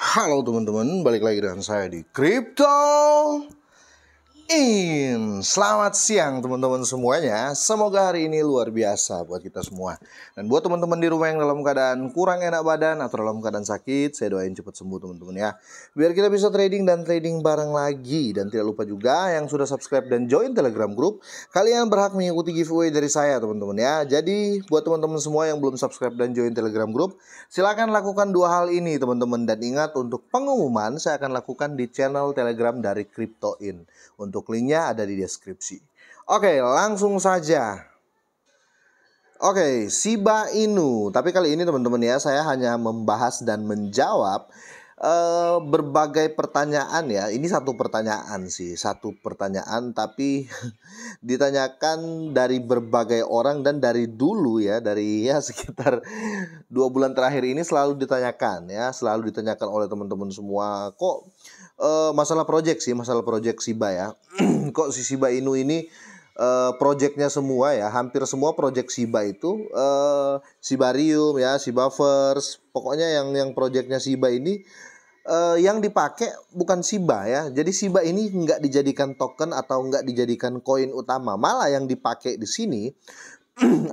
Halo teman-teman, balik lagi dengan saya di Crypto In. Selamat siang teman-teman semuanya. Semoga hari ini luar biasa buat kita semua. Dan buat teman-teman di rumah yang dalam keadaan kurang enak badan atau dalam keadaan sakit, saya doain cepat sembuh teman-teman ya. Biar kita bisa trading dan trading bareng lagi. Dan tidak lupa juga yang sudah subscribe dan join Telegram Group, kalian berhak mengikuti giveaway dari saya teman-teman ya. Jadi buat teman-teman semua yang belum subscribe dan join Telegram Group, silakan lakukan dua hal ini teman-teman. Dan ingat, untuk pengumuman saya akan lakukan di channel Telegram dari Crypto In. Untuk linknya ada di deskripsi. Oke, langsung saja. Oke, Shiba Inu. Tapi kali ini teman-teman ya, saya hanya membahas dan menjawab berbagai pertanyaan ya. Ini satu pertanyaan sih, satu pertanyaan tapi ditanyakan dari berbagai orang dan dari dulu ya, dari ya sekitar 2 bulan terakhir ini selalu ditanyakan ya, selalu ditanyakan oleh teman-teman semua. Kok masalah project sih, masalah project Shiba ya. Kok si Shiba Inu ini projectnya semua ya, hampir semua project Shiba itu Shibarium ya, Shibaverse, pokoknya yang projectnya Shiba ini yang dipakai bukan Shiba ya. Jadi Shiba ini nggak dijadikan token atau nggak dijadikan koin utama, malah yang dipakai di sini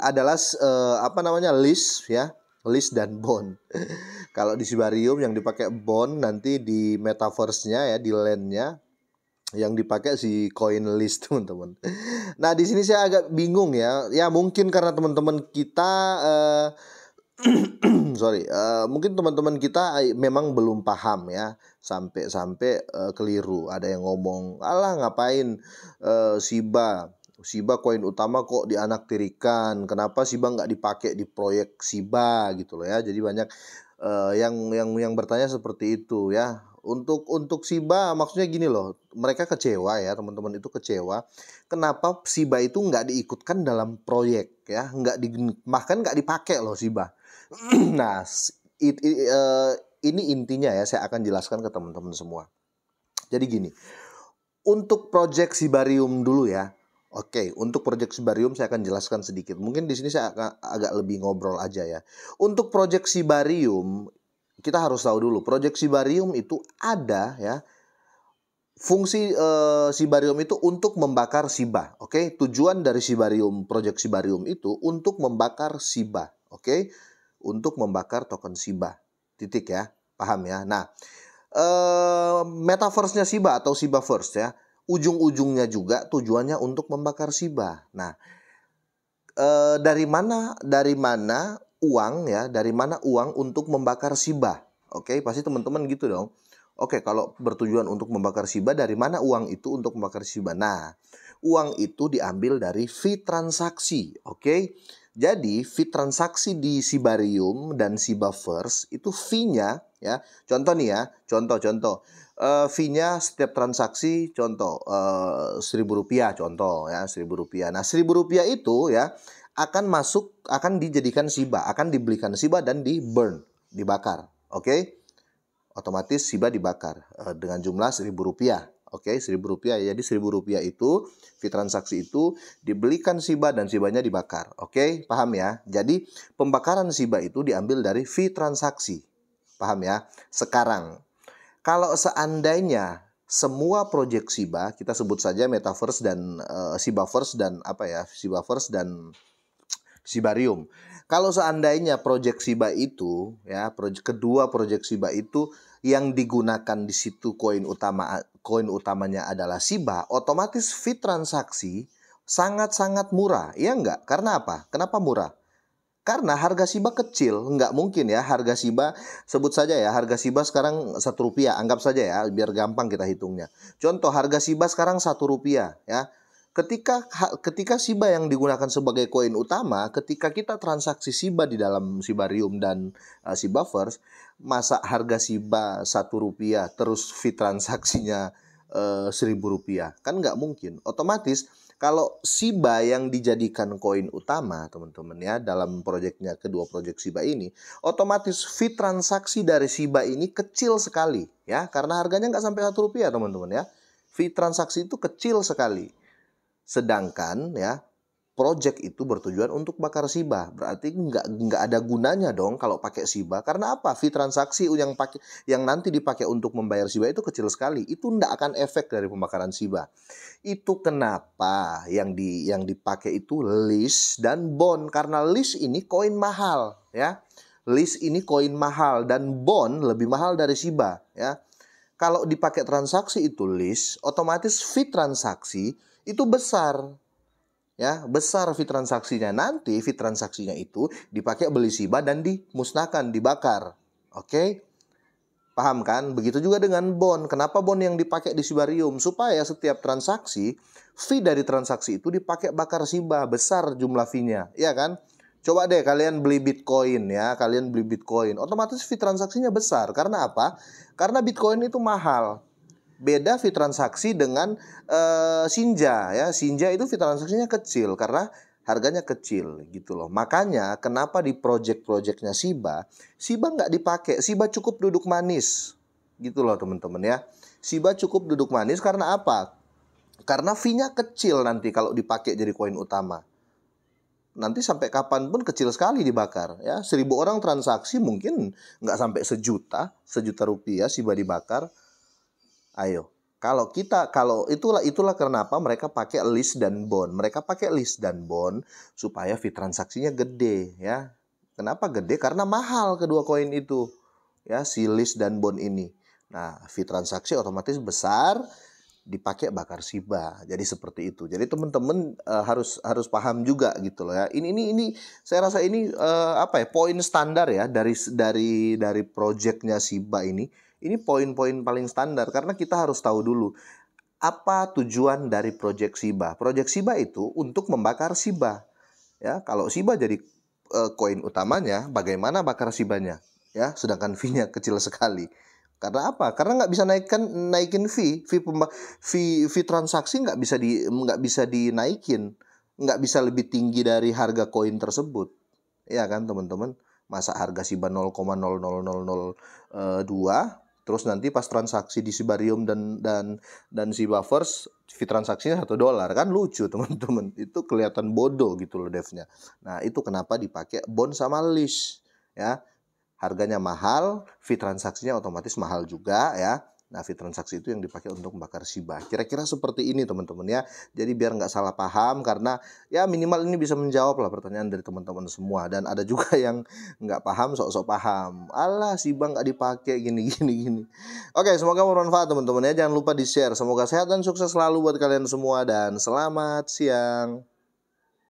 adalah list ya, list dan bond. Kalau di Shibarium yang dipakai bond, nanti di metaverse-nya ya, di land-nya yang dipakai si coin list teman-teman. Nah di sini saya agak bingung ya. Ya mungkin karena teman-teman kita mungkin teman-teman kita memang belum paham ya, sampai keliru. Ada yang ngomong, alah ngapain Shiba koin utama kok dianaktirikan, kenapa Shiba nggak dipakai di proyek Shiba gitu loh ya. Jadi banyak yang bertanya seperti itu ya. Untuk Shiba maksudnya gini loh, mereka kecewa ya, teman-teman itu kecewa. Kenapa Shiba itu nggak diikutkan dalam proyek ya, bahkan nggak dipakai loh Shiba. Nah, ini intinya ya, saya akan jelaskan ke teman-teman semua. Jadi gini, untuk project Shibarium dulu ya. Oke, untuk project Shibarium saya akan jelaskan sedikit. Mungkin di sini saya agak lebih ngobrol aja ya. Untuk project Shibarium, kita harus tahu dulu, project Shibarium itu ada ya. Fungsi Shibarium itu untuk membakar Shiba. Oke, tujuan dari Shibarium, project Shibarium itu untuk membakar Shiba. Oke, untuk membakar token Shiba. Titik ya, paham ya. Nah, metaverse-nya Shiba atau Shibaverse ya, ujung-ujungnya juga tujuannya untuk membakar Shiba. Nah, dari mana uang ya, dari mana uang untuk membakar Shiba? Oke, pasti teman-teman gitu dong. Oke, kalau bertujuan untuk membakar Shiba, dari mana uang itu untuk membakar Shiba? Nah, uang itu diambil dari fee transaksi. Oke, jadi fee transaksi di Shibarium dan Shibaverse itu fee-nya ya. Contoh nih ya, contoh. Fee-nya setiap transaksi, contoh Rp1.000 contoh ya, Rp1.000. Nah, Rp1.000 itu ya akan dijadikan Shiba, akan dibelikan Shiba dan di-burn, dibakar. Oke? Otomatis Shiba dibakar dengan jumlah Rp1.000. Oke, Rp1.000 ya. Jadi Rp1.000 itu fee transaksi itu dibelikan Shiba dan Shibanya dibakar. Oke, paham ya? Jadi pembakaran Shiba itu diambil dari fee transaksi. Paham ya? Sekarang kalau seandainya semua project Shiba, kita sebut saja Metaverse dan Shibaverse dan Shibaverse dan Shibarium. Kalau seandainya project Shiba itu ya, kedua project Shiba itu yang digunakan di situ koin utamanya adalah Shiba, otomatis fee transaksi sangat-sangat murah. Iya enggak? Karena apa? Kenapa murah? Karena harga Shiba kecil, nggak mungkin ya harga Shiba, sebut saja ya, harga Shiba sekarang Rp1, anggap saja ya, biar gampang kita hitungnya. Contoh, harga Shiba sekarang Rp1 ya. Ketika Shiba yang digunakan sebagai koin utama, ketika kita transaksi Shiba di dalam Shibarium dan Shibaverse, masa harga Shiba Rp1 terus fee transaksinya Rp1.000? Kan nggak mungkin. Otomatis kalau Shiba yang dijadikan koin utama teman-teman ya, dalam proyeknya kedua proyek Shiba ini, otomatis fee transaksi dari Shiba ini kecil sekali ya, karena harganya nggak sampai Rp1 teman-teman ya. Fee transaksi itu kecil sekali. Sedangkan ya, project itu bertujuan untuk bakar SIBA. Berarti nggak ada gunanya dong kalau pakai SIBA. Karena apa? Fee transaksi yang nanti dipakai untuk membayar SIBA itu kecil sekali. Itu nggak akan efek dari pembakaran SIBA. Itu kenapa yang dipakai itu lease dan bond. Karena lease ini koin mahal, ya. Lease ini koin mahal dan bond lebih mahal dari SIBA, ya. Kalau dipakai transaksi itu lease, otomatis fee transaksi itu besar. Ya, besar fee transaksinya. Nanti fee transaksinya itu dipakai beli SIBA dan dimusnahkan, dibakar. Oke? Paham kan? Begitu juga dengan bond. Kenapa bond yang dipakai di Sibarium? Supaya setiap transaksi, fee dari transaksi itu dipakai bakar SIBA. Besar jumlah fee-nya. Iya kan? Coba deh kalian beli Bitcoin ya. Kalian beli Bitcoin. Otomatis fee transaksinya besar. Karena apa? Karena Bitcoin itu mahal. Beda fee transaksi dengan Shinja ya. Shinja itu fee transaksinya kecil karena harganya kecil gitu loh. Makanya kenapa di project-projectnya SIBA nggak dipakai. SIBA cukup duduk manis gitu loh teman-teman ya. SIBA cukup duduk manis karena apa? Karena fee-nya kecil nanti kalau dipakai jadi koin utama. Nanti sampai kapanpun kecil sekali dibakar ya. 1.000 orang transaksi mungkin nggak sampai sejuta rupiah SIBA dibakar. Ayo, kalau itulah kenapa mereka pakai lease dan bond. Mereka pakai lease dan bond supaya fee transaksinya gede ya. Kenapa gede? Karena mahal kedua koin itu. Ya, si lease dan bond ini. Nah, fee transaksi otomatis besar dipakai bakar SIBA. Jadi seperti itu. Jadi teman-teman harus paham juga gitu loh ya. Ini saya rasa ini poin standar ya dari projectnya SIBA ini. Ini poin-poin paling standar karena kita harus tahu dulu apa tujuan dari project SIBA. Project SIBA itu untuk membakar SIBA. Ya, kalau SIBA jadi koin utamanya, bagaimana bakar SIBA-nya? Ya, sedangkan fee-nya kecil sekali. Karena apa? Karena nggak bisa naikin fee transaksi nggak bisa dinaikin, nggak bisa lebih tinggi dari harga koin tersebut. Ya kan teman-teman? Masa harga SIBA 0,00002 terus nanti pas transaksi di Sibarium dan SIBA First fee transaksinya $1 kan lucu teman-teman. Itu kelihatan bodoh gitu loh devnya. Nah, itu kenapa dipakai bond sama lease ya. Harganya mahal, fee transaksinya otomatis mahal juga ya. Nah, fee transaksi itu yang dipakai untuk membakar SIBA. Kira-kira seperti ini teman-teman ya. Jadi biar nggak salah paham karena ya minimal ini bisa menjawab lah pertanyaan dari teman-teman semua. Dan ada juga yang nggak paham, sok-sok paham. Alah, SIBA nggak dipakai gini. Oke, semoga bermanfaat teman-teman ya. Jangan lupa di-share. Semoga sehat dan sukses selalu buat kalian semua dan selamat siang.